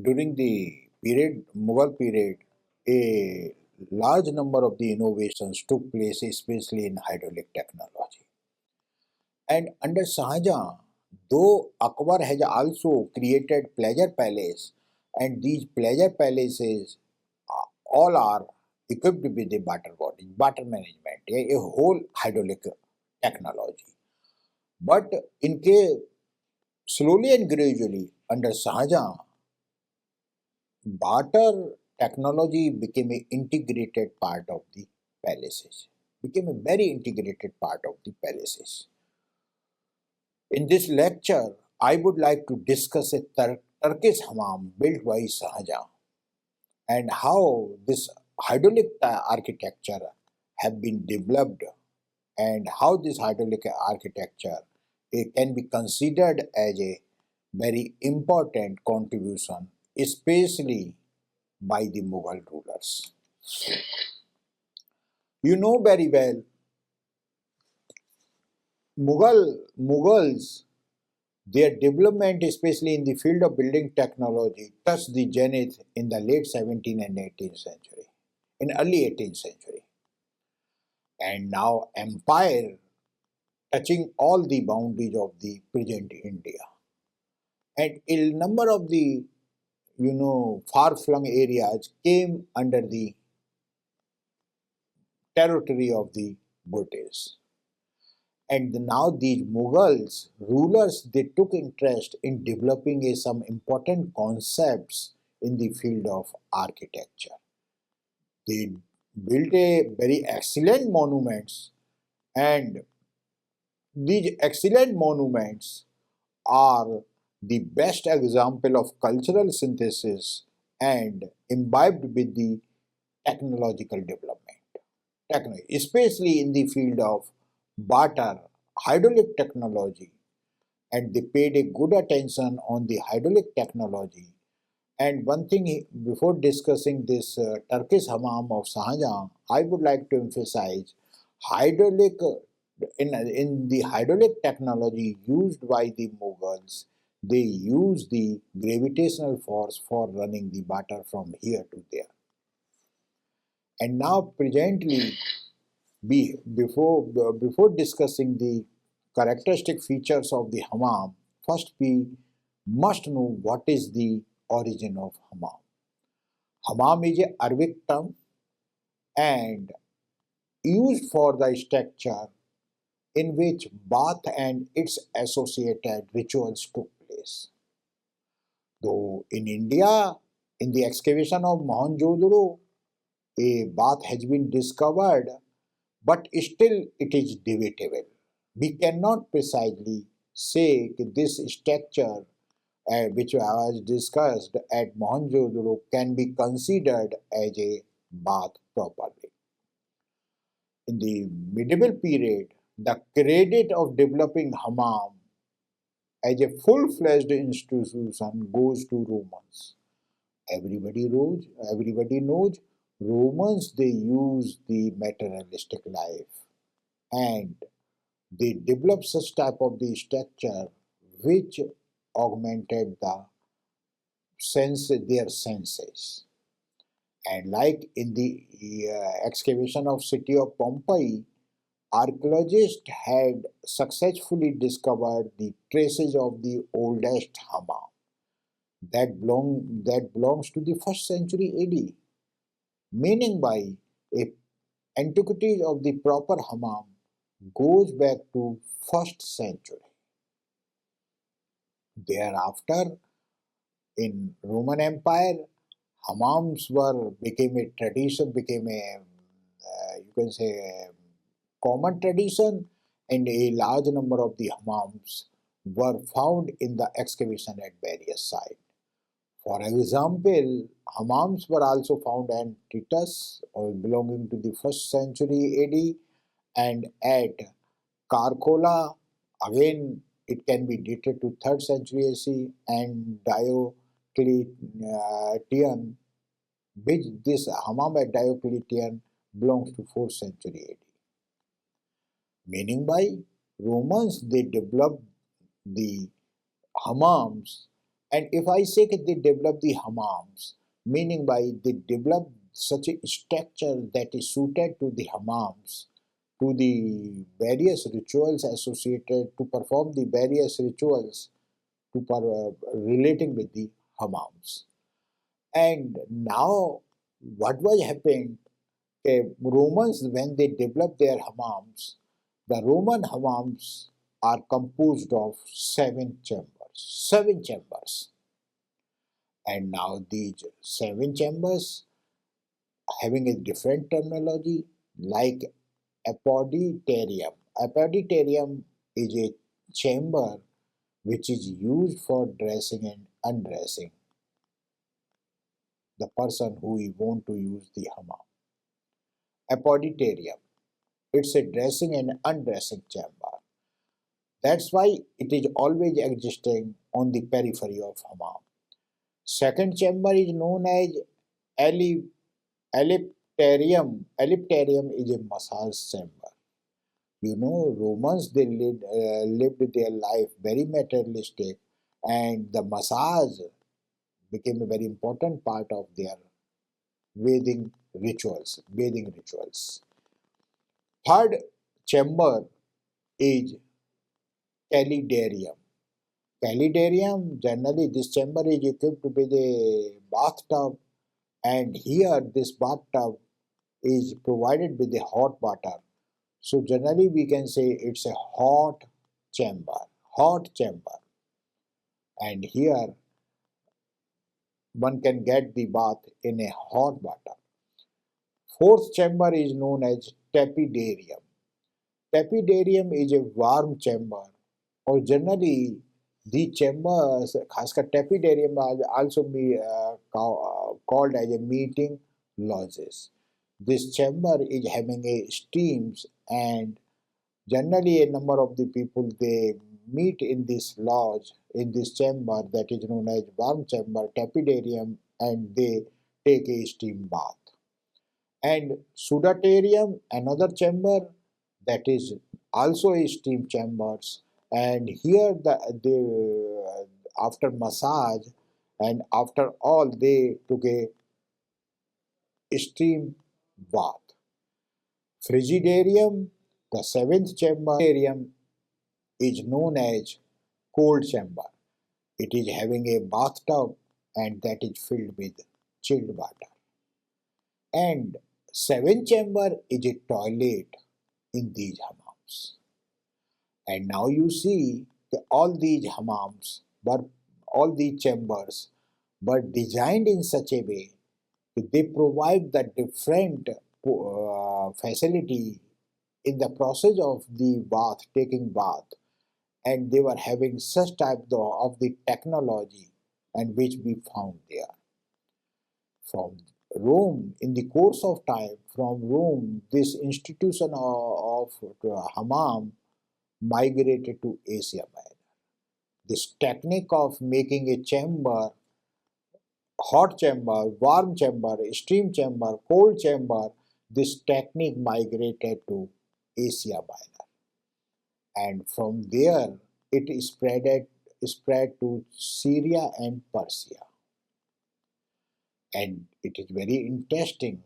During the Mughal period, a large number of the innovations took place, especially in hydraulic technology. And under Shahjahan, though Akbar has also created pleasure palace, and these pleasure palaces all are equipped with a water body, water management, a whole hydraulic technology. But in case slowly and gradually under Shahjahan, barter technology became an integrated part of the palaces, became a very integrated part of the palaces. In this lecture, I would like to discuss a Turkish hammam built by Shahjahan and how this hydraulic architecture have been developed and how this hydraulic architecture can be considered as a very important contribution, especially by the Mughal rulers. You know very well, Mughals, their development, especially in the field of building technology, touched the zenith in the late 17th and 18th century, in early 18th century, and now empire touching all the boundaries of the present India, and a number of the far-flung areas came under the territory of the British. And now these Mughals rulers, they took interest in developing some important concepts in the field of architecture. They built a very excellent monuments, and these excellent monuments are the best example of cultural synthesis and imbibed with the technological development. Especially in the field of barter, hydraulic technology, and they paid a good attention on the hydraulic technology. And one thing, before discussing this Turkish hammam of Shahjahan, I would like to emphasize hydraulic in the hydraulic technology used by the Mughals. They use the gravitational force for running the water from here to there. And now presently, before discussing the characteristic features of the hammam, first we must know what is the origin of hammam. Hammam is a Arabic term and used for the structure in which bath and its associated rituals took place. Though in India, in the excavation of Mohenjo-daro, a bath has been discovered, but still it is debatable. We cannot precisely say that this structure, which was discussed at Mohenjo-daro, can be considered as a bath properly. In the medieval period, the credit of developing hammam as a full-fledged institution goes to Romans. Everybody knows Romans, they use the materialistic life, and they developed such type of the structure which augmented their senses. And like in the excavation of city of Pompeii, archaeologists had successfully discovered the traces of the oldest hammam that belongs to the first century AD, meaning by a antiquity of the proper hammam goes back to first century. Thereafter, in Roman Empire, hammams became a tradition, became a you can say a common tradition, and a large number of the hammams were found in the excavation at various sites. For example, hammams were also found at Titus, or belonging to the first century AD, and at Karkola, again it can be dated to 3rd century AC, and Diocletian, which this hammam at Diocletian belongs to 4th century AD. Meaning by Romans, they developed the hammams And if I say that they develop the hammams, meaning by they develop such a structure that is suited to the hammams, to the various rituals associated, to perform the various rituals relating with the hammams. And now, what was happened? Romans, when they developed their hammams, the Roman hammams are composed of seven chambers. Seven chambers. And now these seven chambers having a different terminology like apoditarium. Apoditarium is a chamber which is used for dressing and undressing the person who we want to use the hammam. Apoditarium. It's a dressing and undressing chamber. That's why it is always existing on the periphery of hammam. Second chamber is known as ellipterium. Ellipterium is a massage chamber. You know, Romans they lived their life very materialistic, and the massage became a very important part of their bathing rituals. Bathing rituals. Third chamber is calidarium. Calidarium, generally this chamber is equipped with a bathtub, and here this bathtub is provided with a hot water. So generally we can say it's a hot chamber. And here one can get the bath in a hot water. Fourth chamber is known as tepidarium. Tepidarium is a warm chamber, or generally the chambers, खासकर tepidarium also be called as a meeting lodges. This chamber is having a steams, and generally a number of the people they meet in this lodge, in this chamber that is known as warm chamber, tepidarium, and they take a steam bath. And sudatarium, another chamber that is also a steam chambers, and here they after massage and after all they took a steam bath. Frigidarium, the seventh chamber is known as cold chamber. It is having a bathtub and that is filled with chilled water. And seventh chamber is a toilet in these hammams. And now you see that all these hammams were all these chambers were designed in such a way that they provide the different facility in the process of the bath, taking bath, and they were having such type of the technology and which we found there. From Rome, in the course of time, from Rome, this institution of hammam migrated to Asia Minor. This technique of making a chamber, hot chamber, warm chamber, steam chamber, cold chamber, this technique migrated to Asia Minor. And from there, it spread to Syria and Persia. And it is very interesting.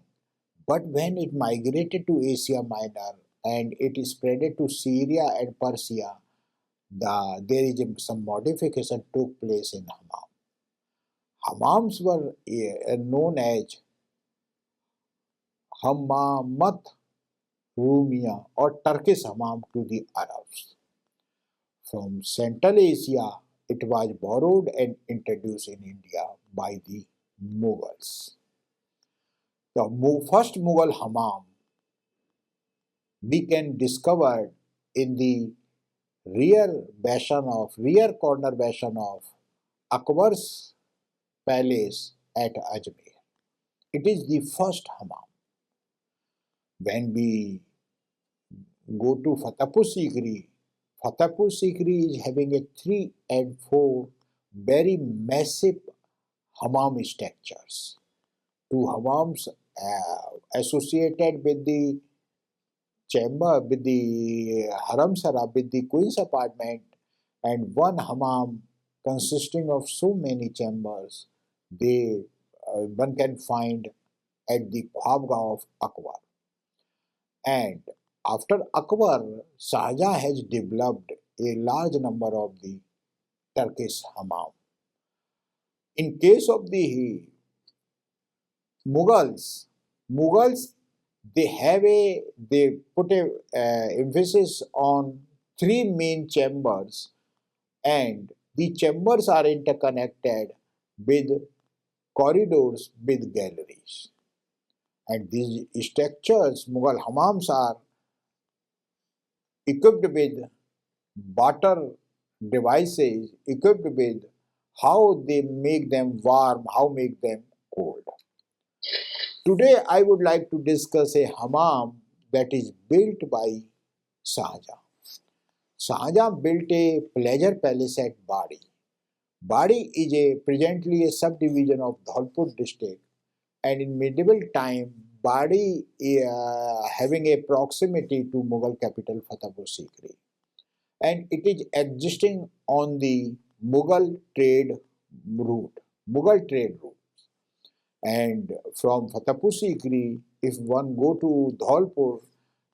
But when it migrated to Asia Minor and it spread to Syria and Persia, there is some modification took place in hammam. Hammams were known as Hammamat Rumia or Turkish hammam to the Arabs. From Central Asia, it was borrowed and introduced in India by the Mughals. The first Mughal hammam we can discover in the rear corner basin of Akbar's palace at Ajmer. It is the first hammam. When we go to Fatehpur Sikri is having a 3 and 4 very massive hammam structures. Two hammams associated with the chamber, with the haram sarab, with the queen's apartment, and one hammam consisting of so many chambers they one can find at the Khwabgah of Akbar. And after Akbar, Shahjahan has developed a large number of the Turkish hammam. In case of the Mughals, Mughals they put a emphasis on three main chambers, and the chambers are interconnected with corridors with galleries. And these structures, Mughal hammams, are equipped with water devices, equipped with how they make them warm, how make them cold. Today I would like to discuss a hammam that is built by Shahjahan. Shahjahan built a pleasure palace at Badi. Badi is presently a subdivision of Dholpur district, and in medieval time, Badi having a proximity to Mughal capital Fatehpur Sikri, and it is existing on the Mughal trade route. Mughal trade route. And from Fatehpur Sikri, if one go to Dholpur,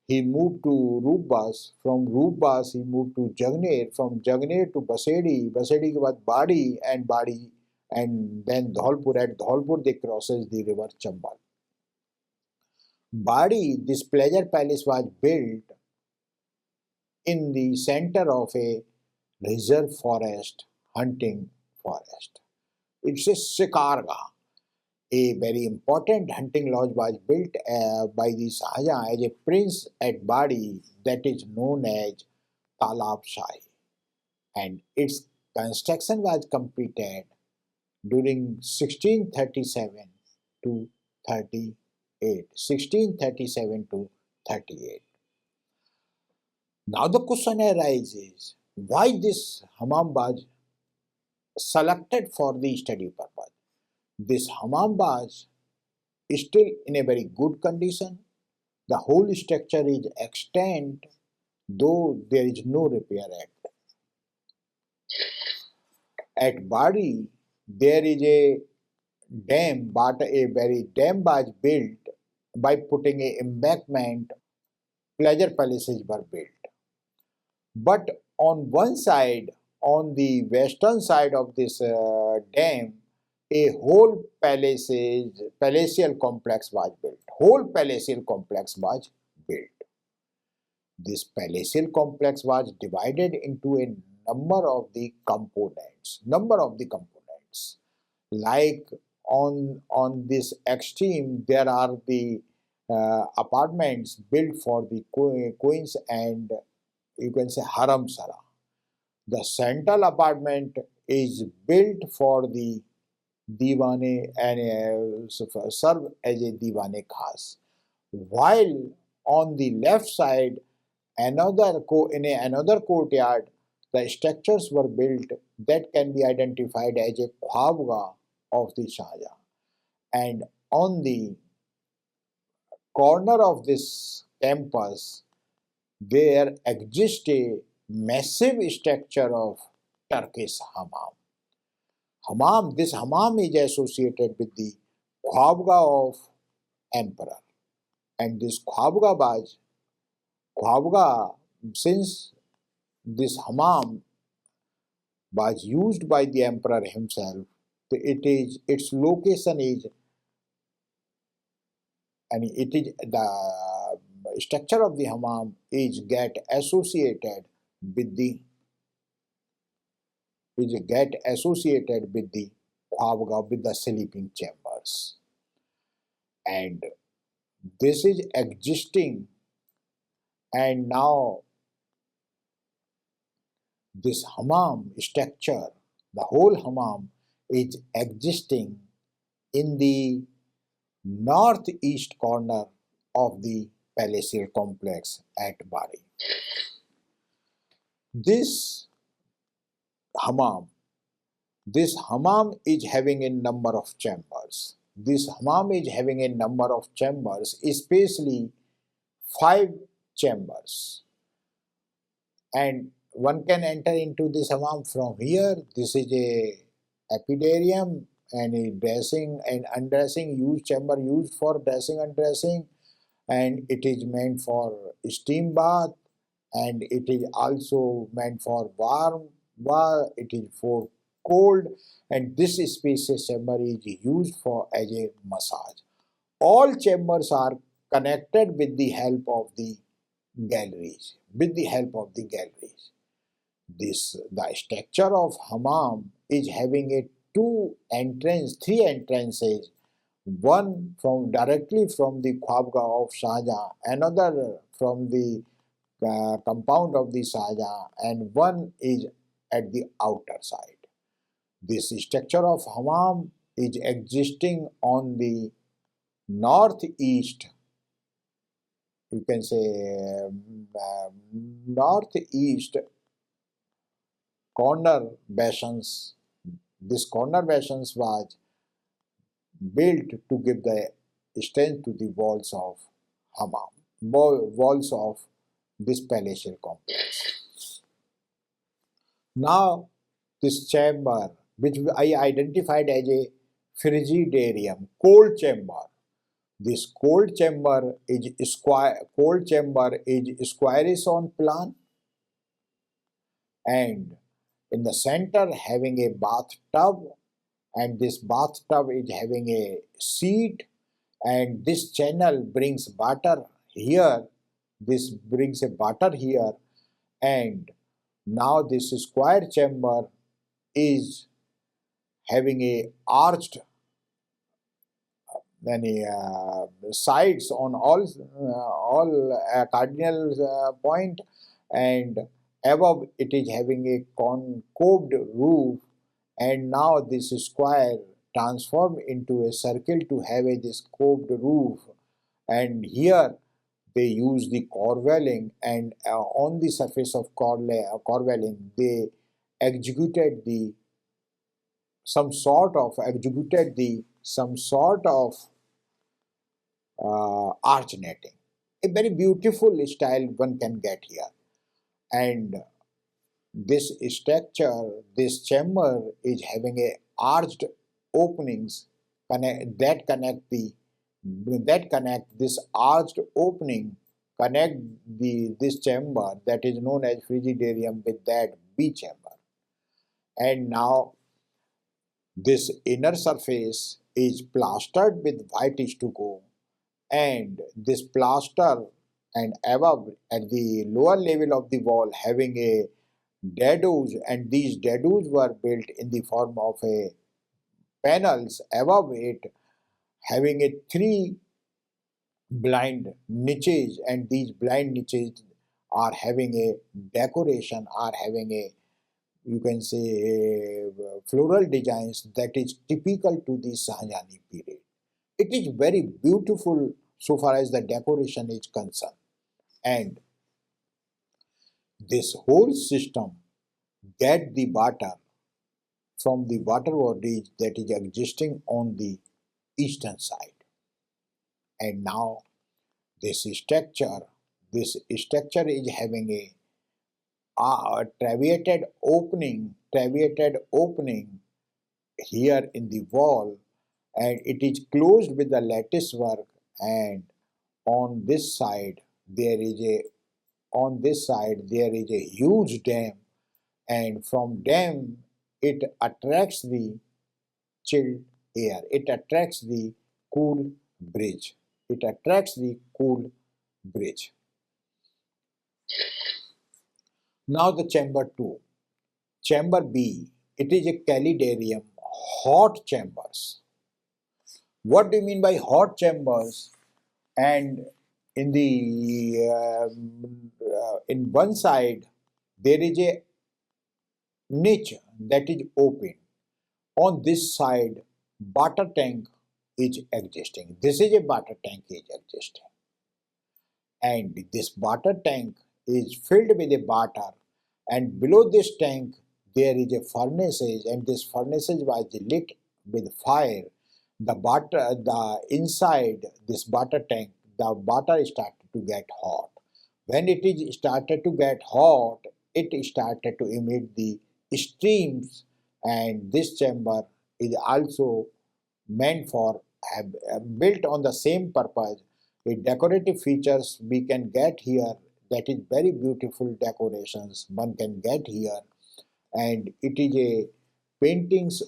he moved to Roopbas. From Roopbas, he moved to Jagner. From Jagner to Basedi. Basedi ke baad Badi, and then Dholpur. At Dholpur, they crosses the river Chambal. Badi, this pleasure palace was built in the center of a reserve forest, hunting forest. It's a Shikargah. A very important hunting lodge was built by the Shahjahan as a prince at Badi, that is known as Talab Shahi, and its construction was completed during 1637 to 38. 1637 to 38. Now the question arises, why this hammam was selected for the study purpose? This hammam was still in a very good condition. The whole structure is extant, though there is no repair at. At Badi, there is a dam, but a very dam was built by putting a embankment. Pleasure palaces were built. But on one side, on the western side of this dam, a whole palatial complex was built. Whole palatial complex was built. This palatial complex was divided into a number of the components. Like on this extreme, there are the apartments built for the queens, and you can say haram sara. The central apartment is built for the Diwane and serve as a Diwane Khas. While on the left side, in another courtyard, the structures were built that can be identified as a Khwabgah of the Shahjahan. And on the corner of this campus, there exists a massive structure of Turkish hammam. This hammam is associated with the Khwabgah of emperor, and this Khwabgah, since this hammam was used by the emperor himself, its location is, and it is the structure of the hammam is get associated with the Khwabgah, with the sleeping chambers, and this is existing. And now this hammam structure, the whole hammam, is existing in the northeast corner of the palatial complex at Bari. This hammam is having a number of chambers. Especially 5 chambers. And one can enter into this hammam from here. This is a epidarium and a dressing and undressing used chamber used for dressing and undressing, and it is meant for steam bath, and it is also meant for warm bath. It is for cold, and this spacious chamber is used for as a massage. All chambers are connected with the help of the galleries. With the help of the galleries, the structure of hammam is having a three entrances. One from directly from the Khwabgah of Shahjahan, another from the compound of the Shahjahan, and one is at the outer side. This structure of hammam is existing on the northeast, you can say northeast corner basins. This corner basins was built to give the strength to the walls of hammam, walls of this palatial complex. Now, this chamber, which I identified as a frigidarium, cold chamber. This cold chamber is squarish on plan, and in the center having a bathtub, and this bathtub is having a seat, and this channel brings water here. This brings a water here, and now this square chamber is having a arched many sides on all cardinal point, and above it is having a concaved roof, and now this square transformed into a circle to have this coved roof, and here they use the corvelling, and on the surface of corvelling they executed the some sort of arch netting. A very beautiful style one can get here, and this structure, this chamber is having a arched openings that connect this arched opening connect this chamber that is known as frigidarium with that B chamber, and now this inner surface is plastered with white stucco, and this plaster and above at the lower level of the wall having a dados, and these dados were built in the form of a panels above it having a three blind niches, and these blind niches are having a decoration, are having a, you can say, floral designs that is typical to the Shahjahani period. It is very beautiful so far as the decoration is concerned, and this whole system get the water from the water bodies that is existing on the eastern side, and now this structure is having a traviated opening here in the wall, and it is closed with the lattice work, and on this side there is a huge dam, and from dam it attracts the chilled air, it attracts the cool bridge, Now the chamber 2, chamber B, it is a calidarium, hot chambers. What do you mean by hot chambers? And in the in one side there is a niche that is open. On this side, water tank is existing. This is a water tank is existing, and this water tank is filled with a water, and below this tank there is a furnaces, and this furnaces was lit with fire. The inside this water tank, the water started to get hot. When it is started to get hot, it started to emit the streams, and this chamber is also meant for built on the same purpose. The decorative features we can get here, that is very beautiful decorations one can get here, and it is a paintings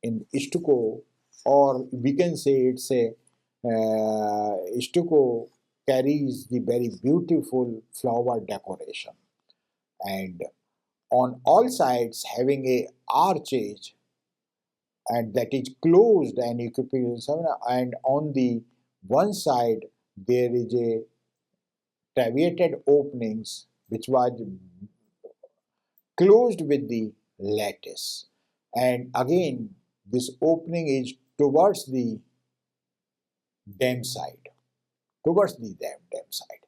in stucco, or we can say it's a stucco carries the very beautiful flower decoration, and on all sides having a arches, and that is closed and equipped, and on the one side there is a traveated openings which was closed with the lattice, and again this opening is towards the dam side, towards the dam side,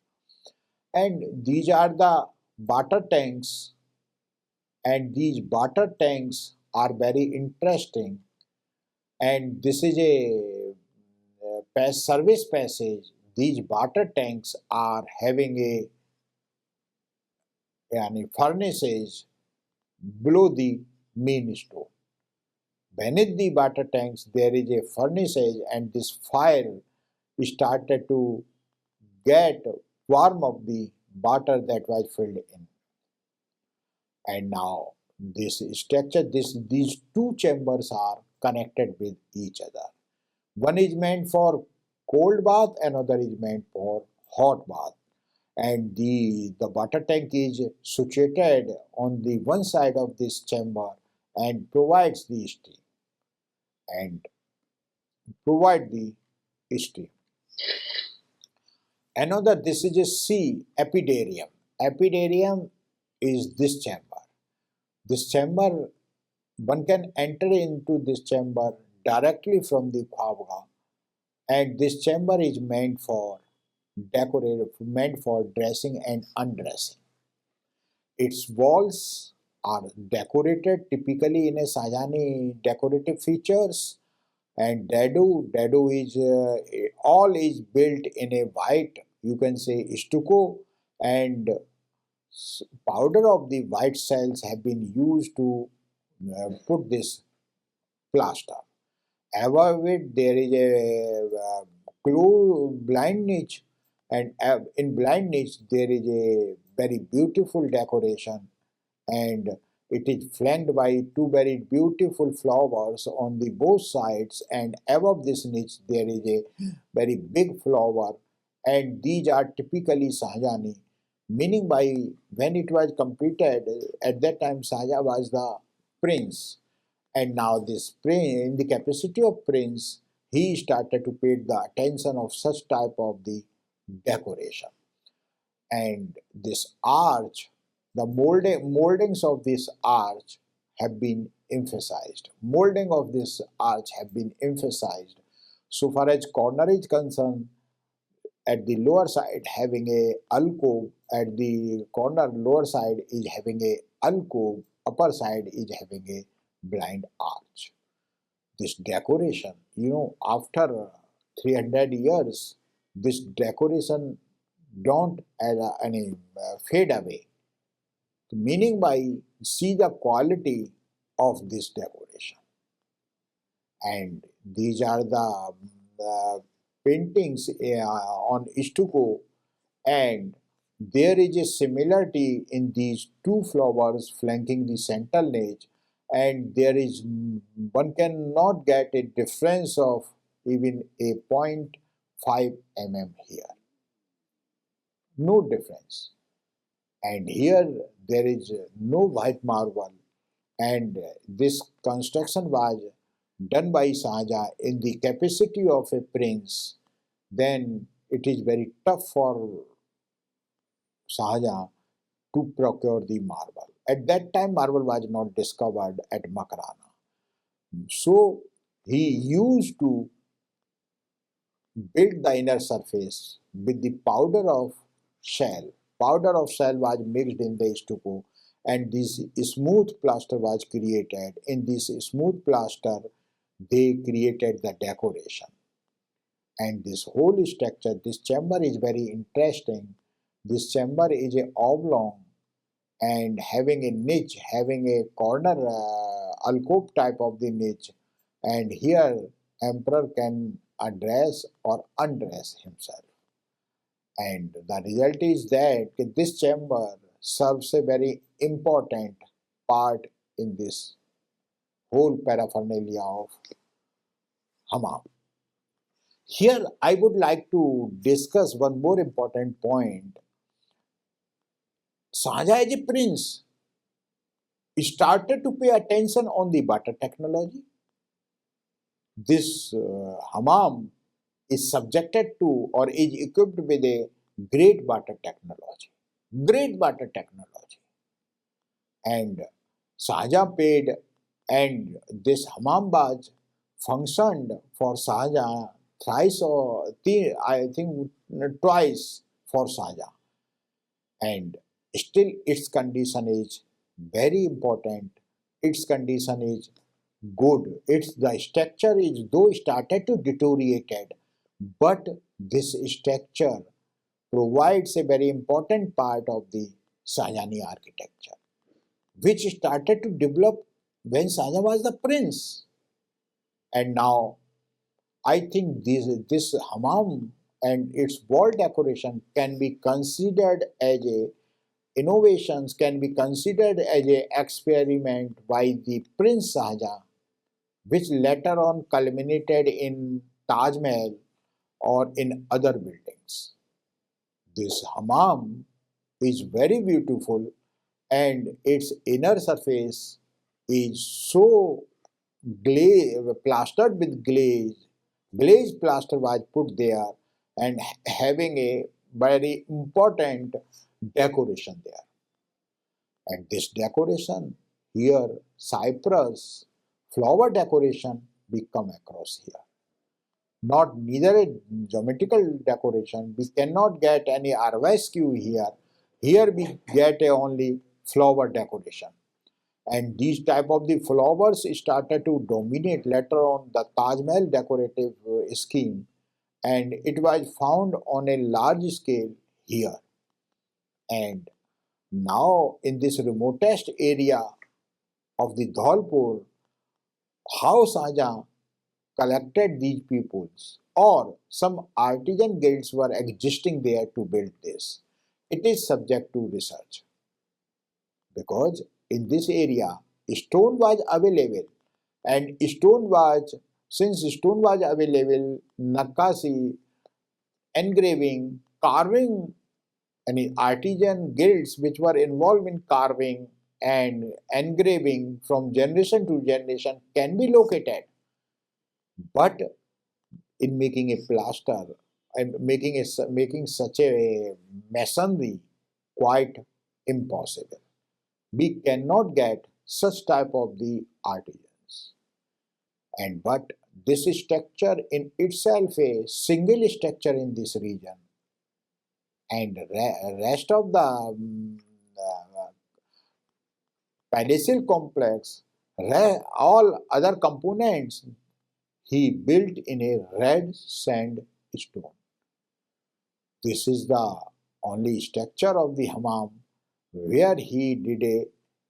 and these are the water tanks, and these water tanks are very interesting, and this is a service passage. These water tanks are having a furnaces below the main stove. Beneath the water tanks there is a furnaces, and this fire started to get warm of the water that was filled in. And now this structure, these two chambers are connected with each other. One is meant for cold bath, another is meant for hot bath. And the water tank is situated on the one side of this chamber and provides the steam and provide the steam. Another, this is a C, epidarium. Epidarium is this chamber. This chamber, one can enter into this chamber directly from the Khwabga, and this chamber is meant for decorative, meant for dressing and undressing. Its walls are decorated typically in a Shahjahani decorative features, and dadu is all is built in a white, you can say stucco, and powder of the white cells have been used to put this plaster. Above it there is a blind niche, and in blind niche there is a very beautiful decoration, and it is flanked by two very beautiful flowers on the both sides, and above this niche there is a very big flower, and these are typically Shahjahani, meaning by when it was completed, at that time Shahjahan was the prince, and now this prince, in the capacity of prince, he started to pay the attention of such type of the decoration. And this arch, the moldings of this arch have been emphasized. Molding of this arch have been emphasized. So far as corner is concerned, at the lower side having a alcove, at the corner lower side is having a alcove, upper side is having a blind arch. This decoration, after 300 years, this decoration don't fade away. Meaning by see the quality of this decoration. And these are the paintings on stucco, and there is a similarity in these two flowers flanking the central niche, and there is one cannot get a difference of even a 0.5 mm here, no difference. And here there is no white marble, and this construction was done by Shahjahan in the capacity of a prince. Then it is very tough for Shahjahan to procure the marble. At that time, marble was not discovered at Makarana. So he used to build the inner surface with the powder of shell. Powder of shell was mixed in the stucco, and this smooth plaster was created. In this smooth plaster, they created the decoration. And this whole structure, this chamber is very interesting. This chamber is a oblong, and having a niche, having a corner alcove type of the niche, and here emperor can address or undress himself. And the result is that this chamber serves a very important part in this whole paraphernalia of hammam. Here I would like to discuss one more important point. Shahjahan as a prince started to pay attention on the butter technology. This hammam is subjected to or is equipped with a great butter technology. Great butter technology. And Shahjahan paid, and this hammam baj functioned for Shahjahan thrice or I think twice for Shahjahan. And still its condition is very important. Its condition is good. Its the structure is though started to deteriorated, but this structure provides a very important part of the Shahjahani architecture, which started to develop when Shahjahan was the prince. And now I think this hammam and its wall decoration can be considered as a innovations, can be considered as a experiment by the Prince Shahjahan, which later on culminated in Taj Mahal or in other buildings. This hammam is very beautiful, and its inner surface is so plastered with glaze. Glaze plaster was put there and having a very important decoration there. And this decoration here, cypress, flower decoration we come across here. Not neither a geometrical decoration, we cannot get any arabesque here. Here we get a only flower decoration. And these type of the flowers started to dominate later on the Taj Mahal decorative scheme, and it was found on a large scale here. And now in this remotest area of the Dholpur, how Shahjahan collected these peoples or some artisan guilds were existing there to build this. It is subject to research because in this area stone was available, and since stone was available, Nakasi, engraving, carving, any artisan guilds which were involved in carving and engraving from generation to generation can be located. But in making a plaster and making such a masonry quite impossible. We cannot get such type of the artisans. And but this structure in itself a single structure in this region, and rest of the palatial complex, all other components he built in a red sandstone. This is the only structure of the hammam where he did a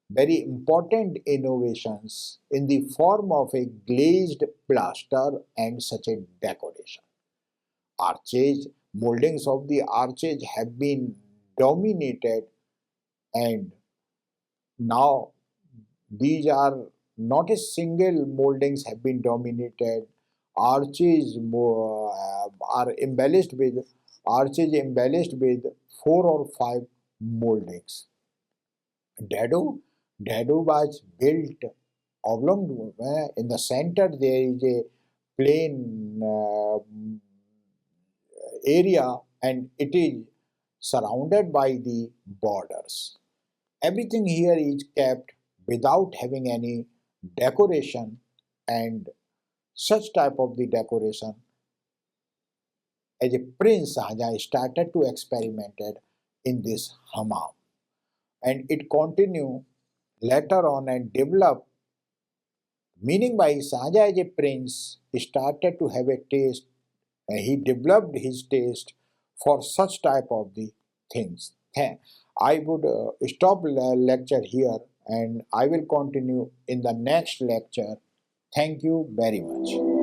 very important innovations in the form of a glazed plaster and such a decoration. Arches, moldings of the arches have been dominated, and now these are not a single moldings have been dominated. Arches are embellished with 4 or 5 moldings. Dado was built oblong. In the center there is a plain area, and it is surrounded by the borders. Everything here is kept without having any decoration, and such type of the decoration as a prince Shahjahan started to experimented in this hammam, and it continued later on and developed, meaning by Shahjahan as a prince started to have a taste, and he developed his taste for such type of the things. I would stop lecture here and I will continue in the next lecture. Thank you very much.